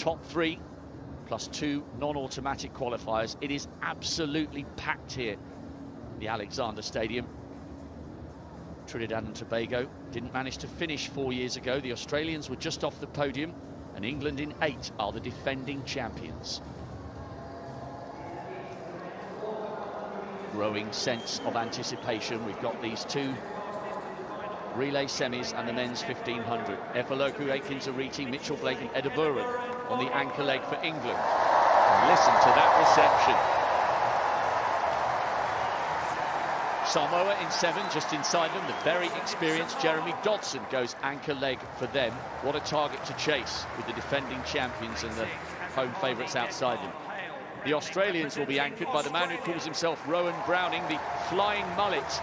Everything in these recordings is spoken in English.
top 3 plus 2 non-automatic qualifiers. It is absolutely packed here in the Alexander Stadium. Trinidad and Tobago didn't manage to finish 4 years ago. The Australians were just off the podium, and England in 8 are the defending champions. Growing sense of anticipation. We've got these 2 relay semis and the men's 1500. Efoloku, Akins-Ariti, Mitchell Blake and Edinburgh on the anchor leg for England. And listen to that reception. Samoa in 7, just inside them. The very experienced Jeremy Dodson goes anchor leg for them. What a target to chase with the defending champions and the home favourites outside them. The Australians will be anchored by the man who calls himself Rowan Browning, the Flying Mullet,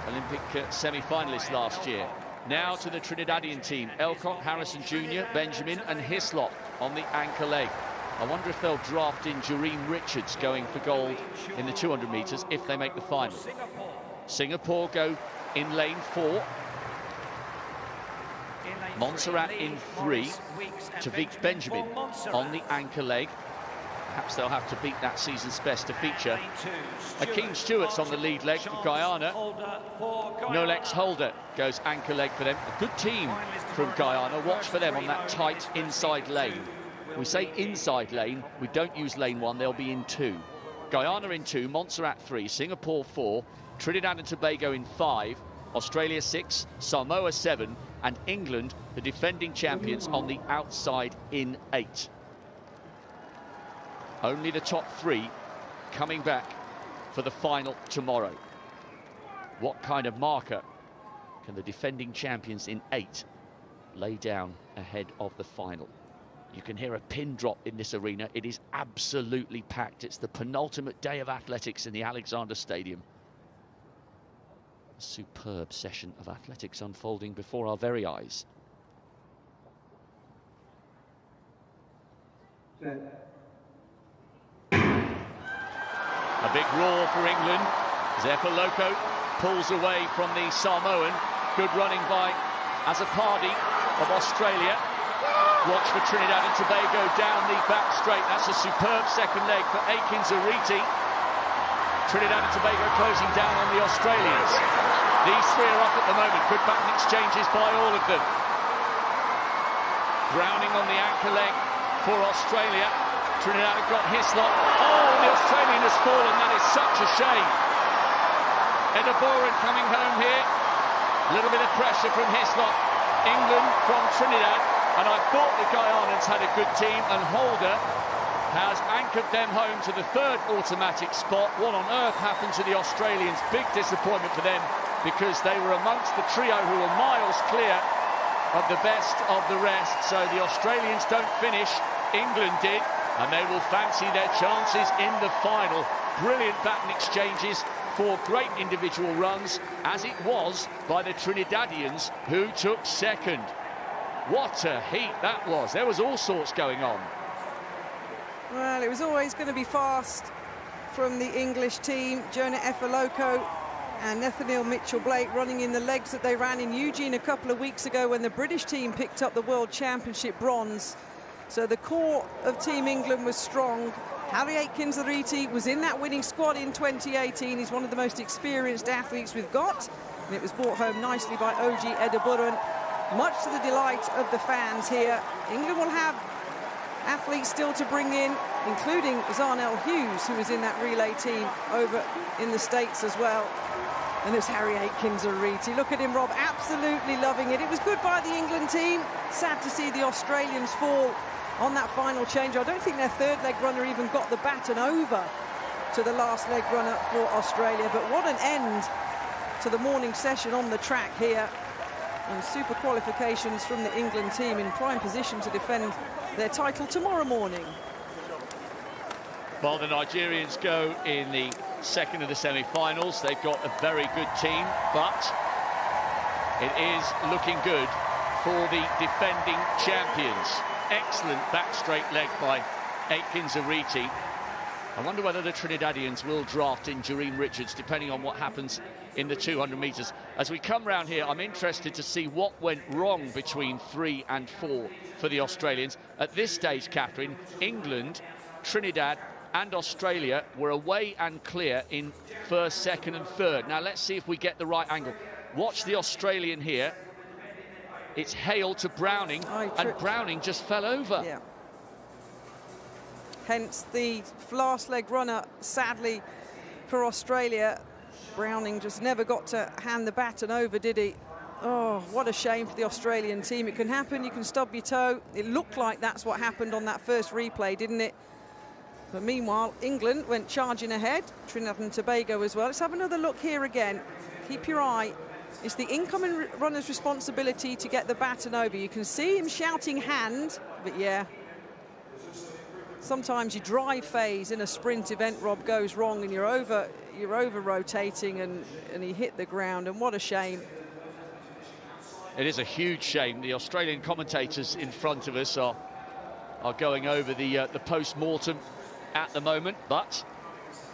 Olympic semi-finalist last year. Now to the Trinidadian team, Elcock, Harrison Jr., Benjamin and Hislop on the anchor leg. I wonder if they'll draft in Jareem Richards going for gold in the 200 metres if they make the final. Singapore go in lane 4. Montserrat in 3. Tavik Benjamin on the anchor leg. Perhaps they'll have to beat that season's best to feature. Akeem Stewart's on the lead leg for Guyana. Nolex Holder goes anchor leg for them. A good team from Guyana. Watch for them on that tight inside lane. We say inside lane, we don't use lane 1, they'll be in 2. Guyana in 2, Montserrat 3, Singapore 4, Trinidad and Tobago in 5, Australia 6, Samoa 7, and England, the defending champions, on the outside in 8. Only the top 3 coming back for the final tomorrow. What kind of marker can the defending champions in 8 lay down ahead of the final? You can hear a pin drop in this arena. It is absolutely packed. It's the penultimate day of athletics in the Alexander Stadium. A superb session of athletics unfolding before our very eyes. A big roar for England as Efoloku pulls away from the Samoan. Good running by Azzopardi of Australia. Watch for Trinidad and Tobago down the back straight. That's a superb second leg for Akins-Ariti. Trinidad and Tobago closing down on the Australians. These 3 are up at the moment. Good baton exchanges by all of them. Browning on the anchor leg for Australia. Trinidad have got Hislop. Oh, the Australian has fallen. That is such a shame. Edinburgh coming home here. A little bit of pressure from Hislop. England from Trinidad. And I thought the Guyanans had a good team, and Holder has anchored them home to the 3rd automatic spot. What on earth happened to the Australians? Big disappointment for them, because they were amongst the trio who were miles clear of the best of the rest. So the Australians don't finish, England did, and they will fancy their chances in the final. Brilliant baton exchanges for great individual runs, as it was by the Trinidadians, who took 2nd. What a heat that was. There was all sorts going on. Well, it was always going to be fast from the English team. Jonah Efoloku and Nathaniel Mitchell-Blake running in the legs that they ran in Eugene a couple of weeks ago when the British team picked up the World Championship bronze. So the core of Team England was strong. Harry Akins-Ariti was in that winning squad in 2018. He's one of the most experienced athletes we've got. And it was brought home nicely by Oji Edinburgh. Much to the delight of the fans here. England will have athletes still to bring in, including Zarnell Hughes, who was in that relay team over in the States as well. And there's Harry Akins-Ariti. Look at him, Rob, absolutely loving it. It was good by the England team. Sad to see the Australians fall on that final change. I don't think their 3rd leg runner even got the baton over to the last leg runner for Australia. But what an end to the morning session on the track here. And super qualifications from the England team in prime position to defend their title tomorrow morning. Well, the Nigerians go in the 2nd of the semi-finals. They've got a very good team, but it is looking good for the defending champions. Excellent back straight leg by Akins-Ariti. I wonder whether the Trinidadians will draft in Jareem Richards, depending on what happens in the 200 metres. As we come round here, I'm interested to see what went wrong between 3 and 4 for the Australians. At this stage, Catherine, England, Trinidad and Australia were away and clear in first, second and third. Now let's see if we get the right angle. Watch the Australian here. It's Hale to Browning, and Browning just fell over. Yeah. Hence the last leg runner, sadly, for Australia. Browning just never got to hand the baton over, did he? Oh, what a shame for the Australian team. It can happen, you can stub your toe. It looked like that's what happened on that first replay, didn't it? But meanwhile, England went charging ahead, Trinidad and Tobago as well. Let's have another look here again. Keep your eye. It's the incoming runner's responsibility to get the baton over. You can see him shouting hand, but yeah. Sometimes your drive phase in a sprint event, Rob, goes wrong and you're over rotating and he hit the ground, and what a shame. It is a huge shame. The Australian commentators in front of us are going over the post-mortem at the moment, but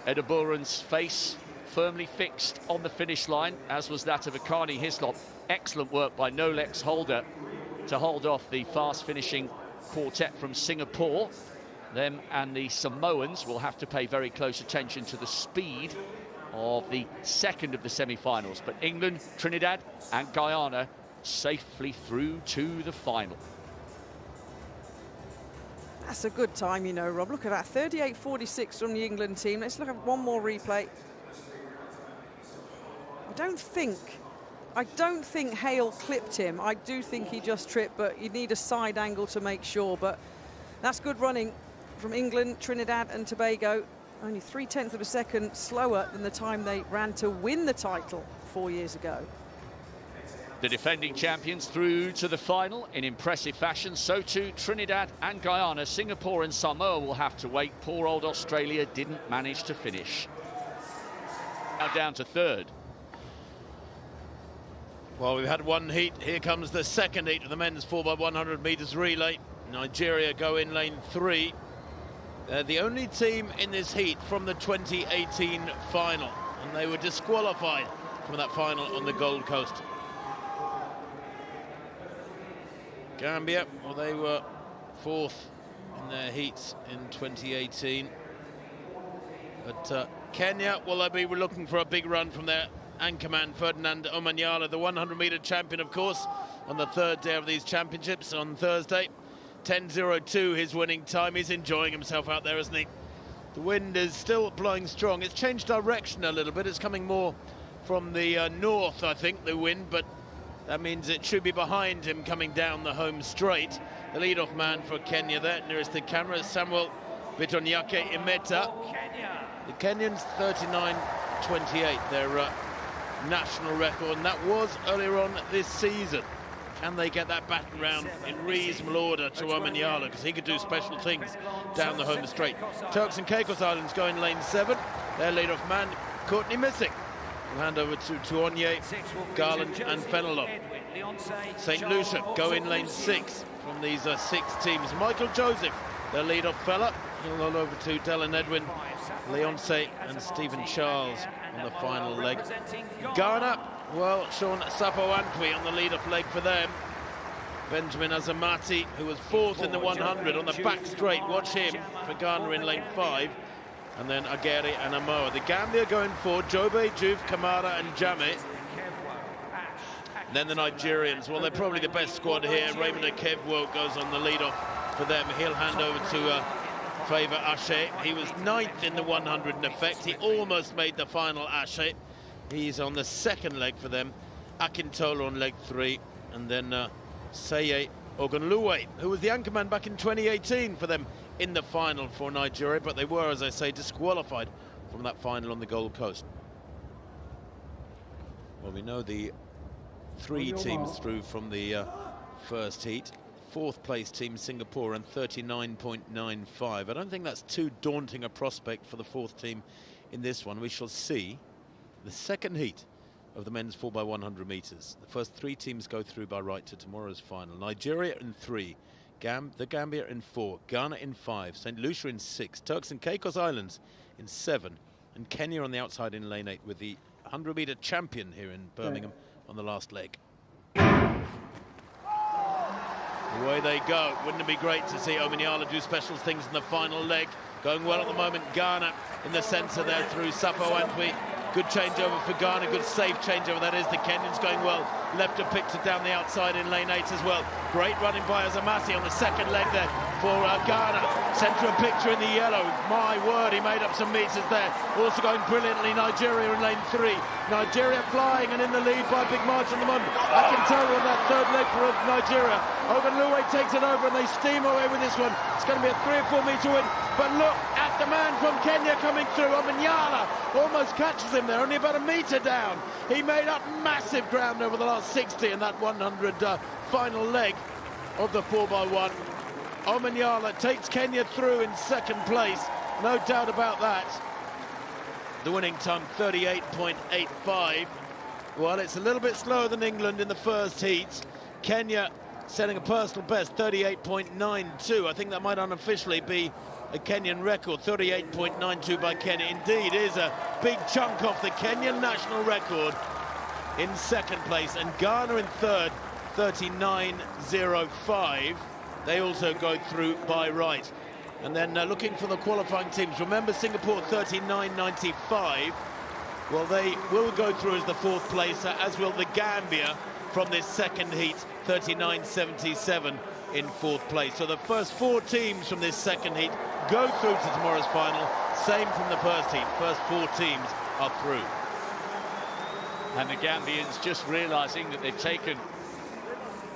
Edeburen's face firmly fixed on the finish line, as was that of Akani Hislop. Excellent work by Nolex Holder to hold off the fast-finishing quartet from Singapore. Them and the Samoans will have to pay very close attention to the speed of the second of the semi-finals. But England, Trinidad and Guyana safely through to the final. That's a good time, you know, Rob. Look at that, 38.46 from the England team. Let's look at one more replay. I don't think Hale clipped him. I do think he just tripped, but you need a side angle to make sure. But that's good running from England, Trinidad and Tobago. Only 0.3 of a second slower than the time they ran to win the title 4 years ago. The defending champions through to the final in impressive fashion. So too Trinidad and Guyana. Singapore and Samoa will have to wait. Poor old Australia didn't manage to finish. Now down to third. Well, we've had one heat. Here comes the second heat of the men's 4x100 meters relay. Nigeria go in lane 3. They're the only team in this heat from the 2018 final, and they were disqualified from that final on the Gold Coast. Gambia, well, they were 4th in their heats in 2018. But Kenya, well, they'll be looking for a big run from their anchorman Ferdinand Omanyala, the 100-meter champion, of course, on the third day of these championships on Thursday. 10.02 his winning time. He's enjoying himself out there, isn't he? The wind is still blowing strong. It's changed direction a little bit. It's coming more from the north, I think, the wind, but that means it should be behind him coming down the home straight. The lead-off man for Kenya there, nearest the camera, is Samuel Bitonyake Imeta. The Kenyans 39.28, their national record, and that was earlier on this season. Can they get that baton round in reasonable order to Omanyala, because he could do special things down the home straight. Turks and Caicos Islands go in lane 7. Their lead-off man, Courtney Missick, will hand over to Tuonye, Garland and Fenelon. St. Lucia go in lane 6 from these 6 teams. Michael Joseph, their lead-off fella, he'll roll over to Dylan Edwin, Leonce and Stephen Charles on the final leg. Ghana, well, Sean Sapo-Antwi on the lead-off leg for them. Benjamin Azamati, who was 4th in the 100 on the back straight. Watch him for Ghana in lane 5. And then Ageri and Amoa. The Gambia going forward, Jobe, Juve, Kamara and Jame. Then the Nigerians, well, they're probably the best squad here. Raymond Akevwo goes on the lead-off for them. He'll hand over to Favour Ashe. He was 9th in the 100 in effect. He almost made the final, Ashe. He's on the second leg for them. Akintola on leg 3. And then Seye Ogunluwe, who was the anchorman back in 2018 for them in the final for Nigeria. But they were, as I say, disqualified from that final on the Gold Coast. Well, we know the 3 teams through from the first heat. 4th place team Singapore and 39.95. I don't think that's too daunting a prospect for the 4th team in this one. We shall see the second heat of the men's 4x100 meters. The first 3 teams go through by right to tomorrow's final. Nigeria in 3, the Gambia in 4, Ghana in 5, St. Lucia in 6, Turks and Caicos Islands in 7, and Kenya on the outside in lane 8 with the 100-meter champion here in Birmingham, on the last leg. Away they go. Wouldn't it be great to see Omanyala do special things in the final leg? Going well at the moment, Ghana in the centre there through Sapo Antwi. Good changeover for Ghana, good safe changeover that is. The Kenyans going well. Left of Picture down the outside in lane 8 as well. Great running by Azamasi on the second leg there for Ghana. Centre of Picture in the yellow. My word, he made up some meters there. Also going brilliantly, Nigeria in lane 3. Nigeria flying and in the lead by a big margin at the moment. Akintola on that third leg for Nigeria. Ogunluwe takes it over and they steam away with this one. It's going to be a 3 or 4 metre win. But look at the man from Kenya coming through. Omanyala almost catches him there, only about a metre down. He made up massive ground over the last 60 in that 100 final leg of the 4x1. Omanyala takes Kenya through in second place, no doubt about that. The winning time 38.85. Well, it's a little bit slower than England in the first heat. Kenya setting a personal best 38.92. I think that might unofficially be a Kenyan record. 38.92 by Kenya indeed is a big chunk off the Kenyan national record in second place, and Ghana in third, 39.05. They also go through by right. And then looking for the qualifying teams, remember Singapore 39.95. Well, they will go through as the fourth placer, as will the Gambia from this second heat, 39.77 in fourth place. So the first 4 teams from this second heat go through to tomorrow's final. Same from the first heat. First 4 teams are through. And the Gambians just realising that they've taken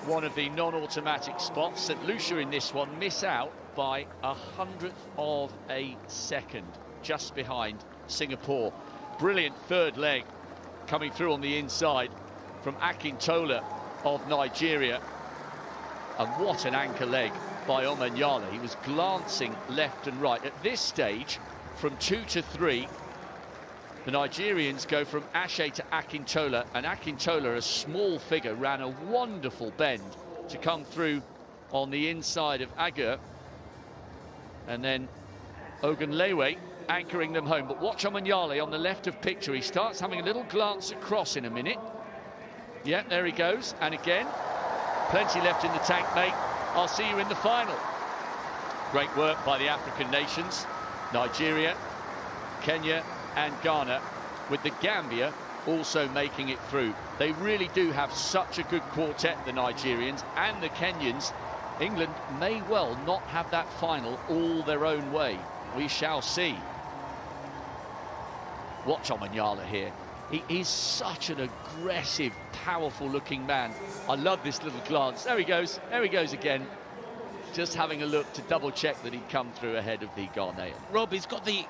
one of the non-automatic spots. St. Lucia in this one miss out by 100th of a second, just behind Singapore. Brilliant third leg coming through on the inside from Akintola of Nigeria. And what an anchor leg by Omanyala. He was glancing left and right. At this stage, from 2 to 3, the Nigerians go from Ashe to Akintola, and Akintola, a small figure, ran a wonderful bend to come through on the inside of Agur. And then Ogunlewe anchoring them home. But watch Omanyala on the left of Picture. He starts having a little glance across in a minute. Yeah, there he goes. And again, plenty left in the tank, mate. I'll see you in the final. Great work by the African nations. Nigeria, Kenya and Ghana, with the Gambia also making it through. They really do have such a good quartet, the Nigerians and the Kenyans. England may well not have that final all their own way. We shall see. Watch Omanyala here. He is such an aggressive, powerful-looking man. I love this little glance. There he goes. There he goes again. Just having a look to double-check that he'd come through ahead of the Ghanaian. Rob, he's got the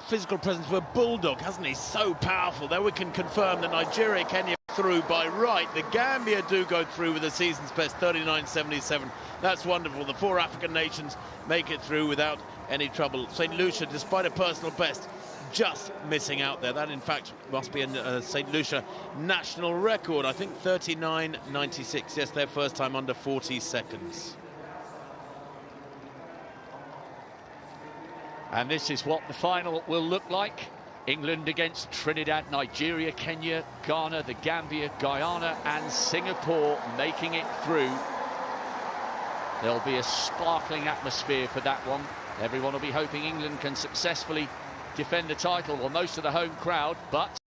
physical presence of a bulldog, hasn't he? So powerful. There we can confirm that Nigeria, Kenya through by right. The Gambia do go through with the season's best, 39.77. That's wonderful. The 4 African nations make it through without any trouble. St. Lucia, despite a personal best, just missing out there. That, in fact, must be a St. Lucia national record. I think 39.96. Yes, their first time under 40 seconds. And this is what the final will look like. England against Trinidad, Nigeria, Kenya, Ghana, the Gambia, Guyana and Singapore making it through. There'll be a sparkling atmosphere for that one. Everyone will be hoping England can successfully defend the title, or most of the home crowd, but